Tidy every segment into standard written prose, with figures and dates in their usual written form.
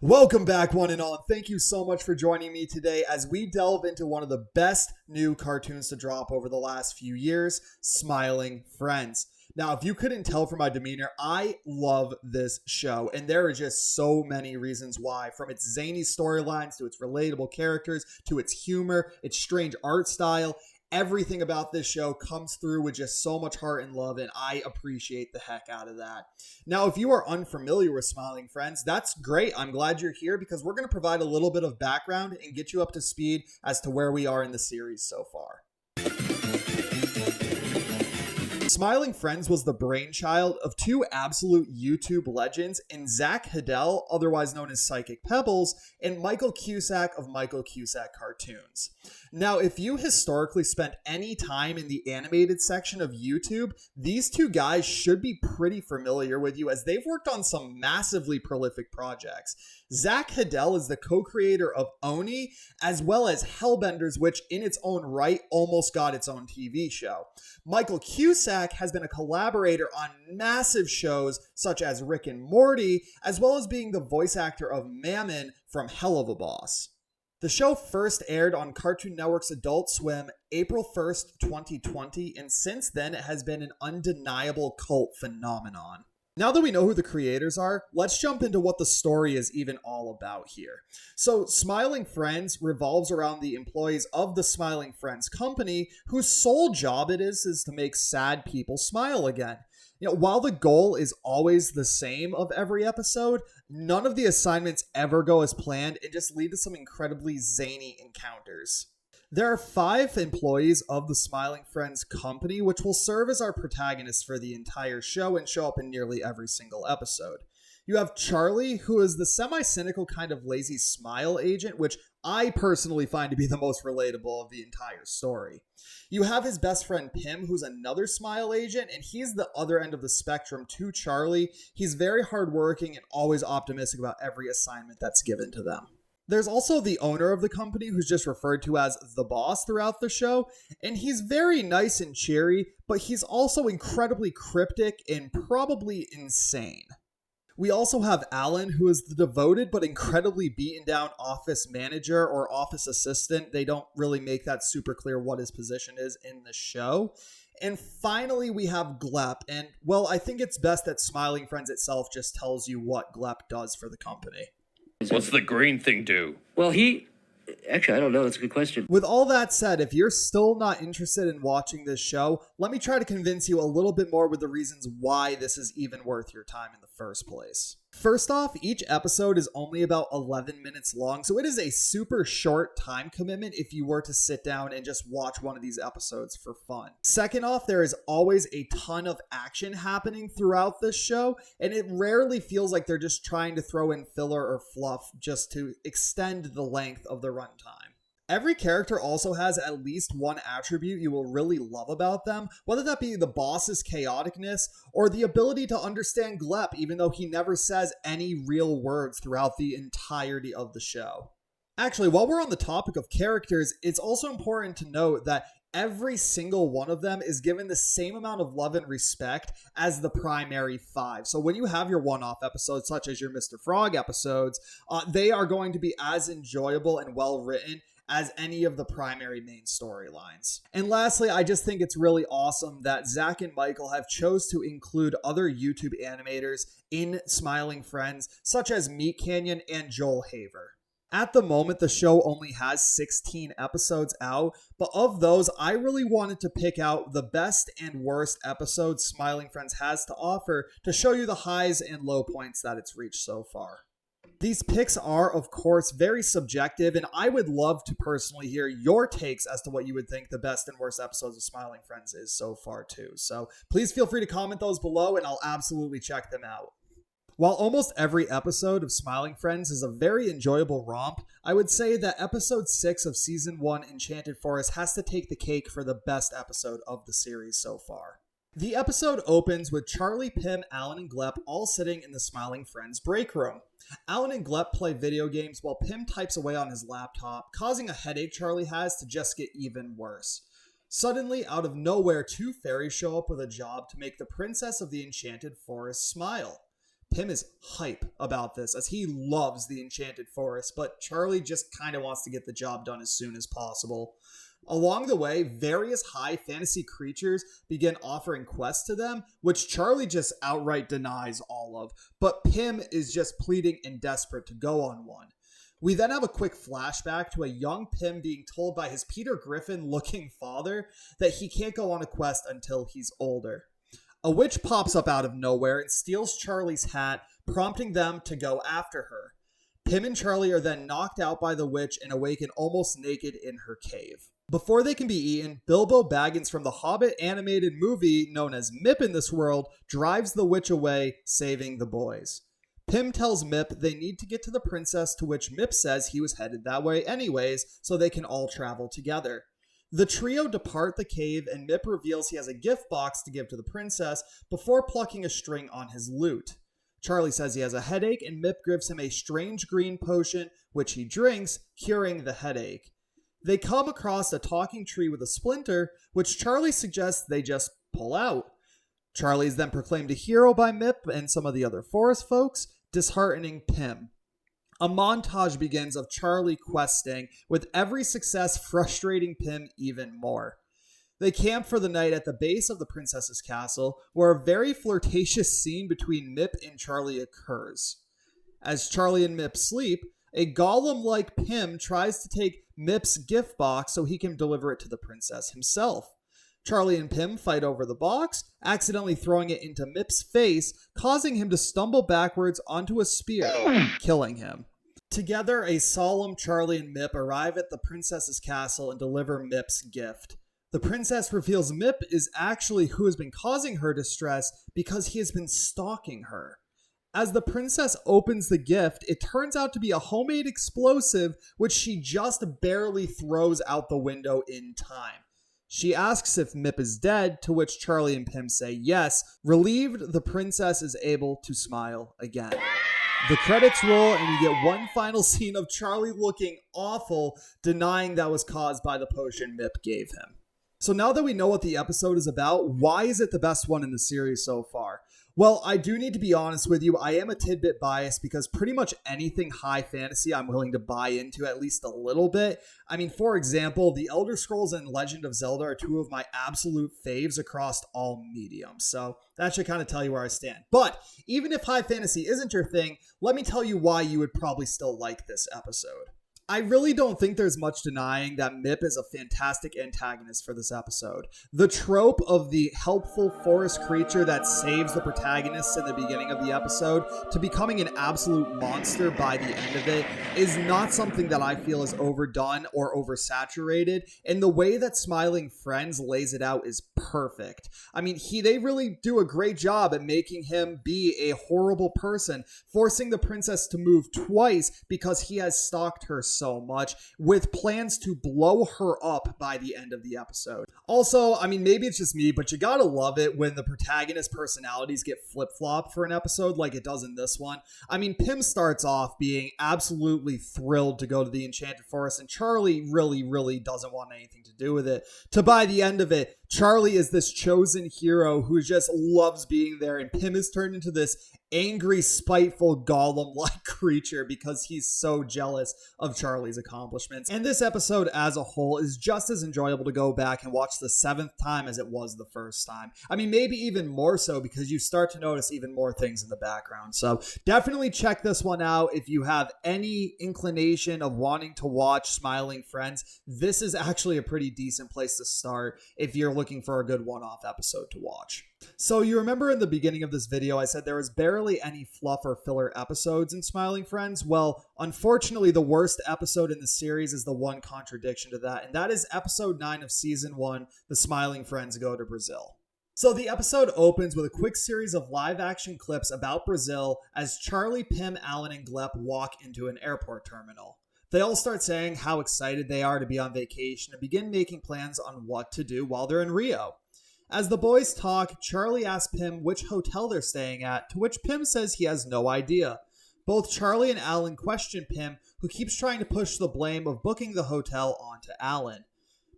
Welcome back, one and all, and thank you so much for joining me today as we delve into one of the best new cartoons to drop over the last few years, Smiling Friends. Now, if you couldn't tell from my demeanor, I love this show, and there are just so many reasons why, from its zany storylines to its relatable characters to its humor, its strange art style. Everything about this show comes through with just so much heart and love, and I appreciate the heck out of that. Now, if you are unfamiliar with Smiling Friends, that's great. I'm glad you're here because we're going to provide a little bit of background and get you up to speed as to where we are in the series so far. Smiling Friends was the brainchild of two absolute YouTube legends in Zach Hiddell, otherwise known as Psychic Pebbles, and Michael Cusack of Michael Cusack Cartoons. Now, if you historically spent any time in the animated section of YouTube, these two guys should be pretty familiar with you as they've worked on some massively prolific projects. Zach Hiddell is the co-creator of Oni, as well as Hellbenders, which in its own right almost got its own TV show. Michael Cusack has been a collaborator on massive shows such as Rick and Morty, as well as being the voice actor of Mammon from Hell of a Boss. The show first aired on Cartoon Network's Adult Swim April 1st, 2020, and since then it has been an undeniable cult phenomenon. Now that we know who the creators are, let's jump into what the story is even all about here. So, Smiling Friends revolves around the employees of the Smiling Friends company, whose sole job it is to make sad people smile again. While the goal is always the same of every episode, none of the assignments ever go as planned and just lead to some incredibly zany encounters. There are 5 employees of the Smiling Friends company, which will serve as our protagonists for the entire show and show up in nearly every single episode. You have Charlie, who is the semi-cynical kind of lazy smile agent, which I personally find to be the most relatable of the entire story. You have his best friend Pim, who's another smile agent, and he's the other end of the spectrum to Charlie. He's very hardworking and always optimistic about every assignment that's given to them. There's also the owner of the company, who's just referred to as the boss throughout the show, and he's very nice and cheery, but he's also incredibly cryptic and probably insane. We also have Alan, who is the devoted but incredibly beaten down office manager or office assistant. They don't really make that super clear what his position is in the show. And finally, we have Glep, and well, I think it's best that Smiling Friends itself just tells you what Glep does for the company. What's the green thing do? Well, actually, I don't know. That's a good question. With all that said, if you're still not interested in watching this show, let me try to convince you a little bit more with the reasons why this is even worth your time in the first place. First off, each episode is only about 11 minutes long, so it is a super short time commitment if you were to sit down and just watch one of these episodes for fun. Second off, there is always a ton of action happening throughout this show, and it rarely feels like they're just trying to throw in filler or fluff just to extend the length of the runtime. Every character also has at least one attribute you will really love about them, whether that be the boss's chaoticness or the ability to understand Glep even though he never says any real words throughout the entirety of the show. Actually, while we're on the topic of characters, it's also important to note that every single one of them is given the same amount of love and respect as the primary 5. So when you have your one-off episodes, such as your Mr. Frog episodes, they are going to be as enjoyable and well-written as any of the primary main storylines. And lastly, I just think it's really awesome that Zach and Michael have chose to include other YouTube animators in Smiling Friends, such as Meat Canyon and Joel Haver. At the moment, the show only has 16 episodes out, but of those, I really wanted to pick out the best and worst episodes Smiling Friends has to offer to show you the highs and low points that it's reached so far. These picks are, of course, very subjective, and I would love to personally hear your takes as to what you would think the best and worst episodes of Smiling Friends is so far, too. So please feel free to comment those below, and I'll absolutely check them out. While almost every episode of Smiling Friends is a very enjoyable romp, I would say that episode 6 of season 1, Enchanted Forest, has to take the cake for the best episode of the series so far. The episode opens with Charlie, Pim, Alan, and Glep all sitting in the Smiling Friends break room. Alan and Glep play video games while Pim types away on his laptop, causing a headache Charlie has to just get even worse. Suddenly, out of nowhere, 2 fairies show up with a job to make the princess of the Enchanted Forest smile. Pim is hype about this as he loves the Enchanted Forest, but Charlie just kind of wants to get the job done as soon as possible. Along the way, various high fantasy creatures begin offering quests to them, which Charlie just outright denies all of, but Pim is just pleading and desperate to go on one. We then have a quick flashback to a young Pim being told by his Peter Griffin-looking father that he can't go on a quest until he's older. A witch pops up out of nowhere and steals Charlie's hat, prompting them to go after her. Pim and Charlie are then knocked out by the witch and awaken almost naked in her cave. Before they can be eaten, Bilbo Baggins from the Hobbit animated movie known as Mip in this world drives the witch away, saving the boys. Pim tells Mip they need to get to the princess, to which Mip says he was headed that way anyways, so they can all travel together. The trio depart the cave and Mip reveals he has a gift box to give to the princess before plucking a string on his lute. Charlie says he has a headache and Mip gives him a strange green potion, which he drinks, curing the headache. They come across a talking tree with a splinter, which Charlie suggests they just pull out. Charlie is then proclaimed a hero by Mip and some of the other forest folks, disheartening Pim. A montage begins of Charlie questing, with every success frustrating Pim even more. They camp for the night at the base of the princess's castle, where a very flirtatious scene between Mip and Charlie occurs. As Charlie and Mip sleep, a golem-like Pim tries to take Mip's gift box so he can deliver it to the princess himself. Charlie and Pim fight over the box, accidentally throwing it into Mip's face, causing him to stumble backwards onto a spear, killing him. Together, a solemn Charlie and Mip arrive at the princess's castle and deliver Mip's gift. The princess reveals Mip is actually who has been causing her distress because he has been stalking her. As the princess opens the gift, it turns out to be a homemade explosive, which she just barely throws out the window in time. She asks if Mip is dead, to which Charlie and Pim say yes. Relieved, the princess is able to smile again. The credits roll and we get one final scene of Charlie looking awful, denying that was caused by the potion Mip gave him. So now that we know what the episode is about, why is it the best one in the series so far? Well, I do need to be honest with you. I am a tidbit biased because pretty much anything high fantasy I'm willing to buy into at least a little bit. I mean, for example, The Elder Scrolls and Legend of Zelda are two of my absolute faves across all mediums. So that should kind of tell you where I stand. But even if high fantasy isn't your thing, let me tell you why you would probably still like this episode. I really don't think there's much denying that Mip is a fantastic antagonist for this episode. The trope of the helpful forest creature that saves the protagonist in the beginning of the episode to becoming an absolute monster by the end of it is not something that I feel is overdone or oversaturated, and the way that Smiling Friends lays it out is perfect. I mean, they really do a great job at making him be a horrible person, forcing the princess to move twice because he has stalked her so much, with plans to blow her up by the end of the episode. Also, I mean, maybe it's just me, but you gotta love it when the protagonist personalities get flip-flopped for an episode like it does in this one. I mean, Pim starts off being absolutely thrilled to go to the Enchanted Forest, and Charlie really doesn't want anything to do with it. To by the end of it, Charlie is this chosen hero who just loves being there, and Pim is turned into this angry, spiteful, golem-like creature because he's so jealous of Charlie's accomplishments. And this episode as a whole is just as enjoyable to go back and watch the 7th time as it was the first time. I mean, maybe even more so because you start to notice even more things in the background. So definitely check this one out if you have any inclination of wanting to watch Smiling Friends. This is actually a pretty decent place to start if you're looking for a good one-off episode to watch. So you remember in the beginning of this video, I said there was barely any fluff or filler episodes in Smiling Friends? Well, unfortunately, the worst episode in the series is the one contradiction to that, and that is episode 9 of season 1, The Smiling Friends Go to Brazil. So the episode opens with a quick series of live action clips about Brazil as Charlie, Pim, Alan, and Glep walk into an airport terminal. They all start saying how excited they are to be on vacation and begin making plans on what to do while they're in Rio. As the boys talk, Charlie asks Pim which hotel they're staying at, to which Pim says he has no idea. Both Charlie and Alan question Pim, who keeps trying to push the blame of booking the hotel onto Alan.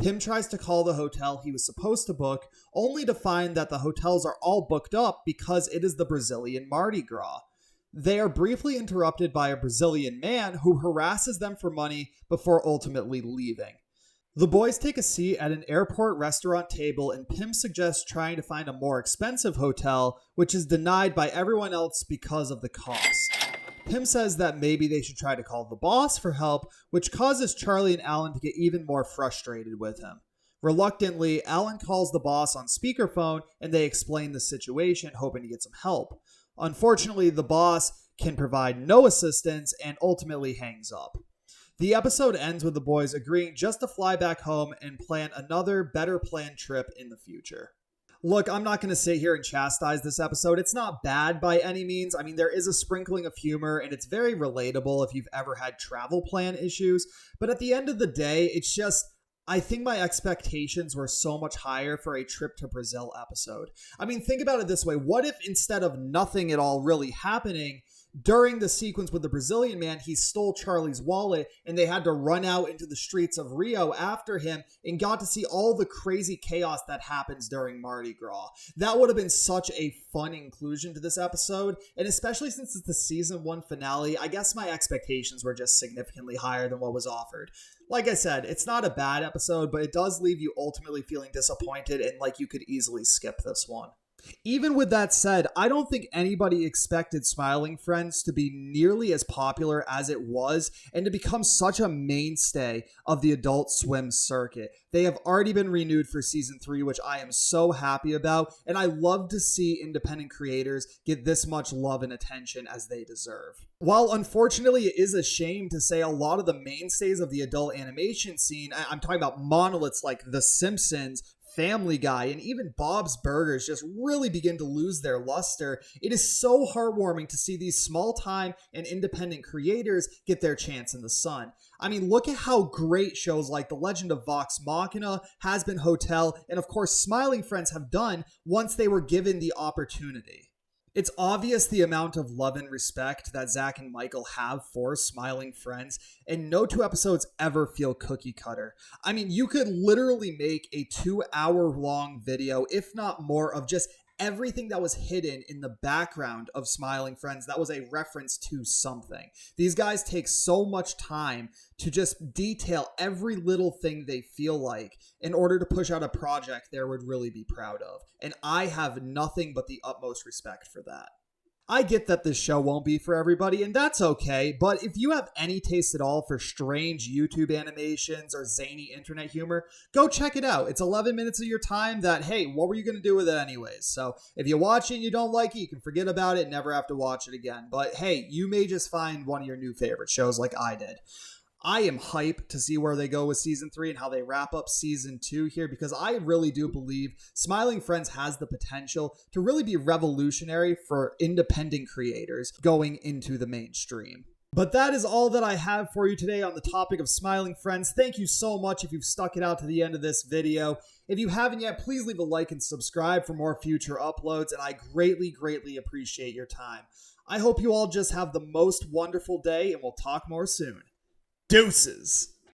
Pim tries to call the hotel he was supposed to book, only to find that the hotels are all booked up because it is the Brazilian Mardi Gras. They are briefly interrupted by a Brazilian man who harasses them for money before ultimately leaving. The boys take a seat at an airport restaurant table, and Pim suggests trying to find a more expensive hotel, which is denied by everyone else because of the cost. Pim says that maybe they should try to call the boss for help, which causes Charlie and Alan to get even more frustrated with him. Reluctantly, Alan calls the boss on speakerphone, and they explain the situation, hoping to get some help. Unfortunately, the boss can provide no assistance and ultimately hangs up. The episode ends with the boys agreeing just to fly back home and plan another better planned trip in the future. Look, I'm not going to sit here and chastise this episode. It's not bad by any means. I mean, there is a sprinkling of humor, and it's very relatable if you've ever had travel plan issues. But at the end of the day, it's just, I think my expectations were so much higher for a trip to Brazil episode. I mean, think about it this way. What if instead of nothing at all really happening, during the sequence with the Brazilian man, he stole Charlie's wallet and they had to run out into the streets of Rio after him and got to see all the crazy chaos that happens during Mardi Gras? That would have been such a fun inclusion to this episode. And especially since it's the season 1 finale, I guess my expectations were just significantly higher than what was offered. Like I said, it's not a bad episode, but it does leave you ultimately feeling disappointed and like you could easily skip this one. Even with that said, I don't think anybody expected Smiling Friends to be nearly as popular as it was and to become such a mainstay of the Adult Swim circuit. They have already been renewed for season 3, which I am so happy about, and I love to see independent creators get this much love and attention as they deserve. While unfortunately it is a shame to say a lot of the mainstays of the adult animation scene, I'm talking about monoliths like The Simpsons, Family Guy, and even Bob's Burgers just really begin to lose their luster, it is so heartwarming to see these small-time and independent creators get their chance in the sun. I mean, look at how great shows like The Legend of Vox Machina, Has Been Hotel, and of course Smiling Friends have done once they were given the opportunity. It's obvious the amount of love and respect that Zach and Michael have for Smiling Friends, and no 2 episodes ever feel cookie cutter. I mean, you could literally make a 2-hour-long video, if not more, of just everything that was hidden in the background of Smiling Friends that was a reference to something. These guys take so much time to just detail every little thing they feel like in order to push out a project they would really be proud of. And I have nothing but the utmost respect for that. I get that this show won't be for everybody, and that's okay, but if you have any taste at all for strange YouTube animations or zany internet humor, go check it out. It's 11 minutes of your time that, hey, what were you going to do with it anyways? So if you watch it and you don't like it, you can forget about it and never have to watch it again. But hey, you may just find one of your new favorite shows like I did. I am hyped to see where they go with season 3 and how they wrap up season 2 here, because I really do believe Smiling Friends has the potential to really be revolutionary for independent creators going into the mainstream. But that is all that I have for you today on the topic of Smiling Friends. Thank you so much if you've stuck it out to the end of this video. If you haven't yet, please leave a like and subscribe for more future uploads, and I greatly, greatly appreciate your time. I hope you all just have the most wonderful day, and we'll talk more soon. Deuces!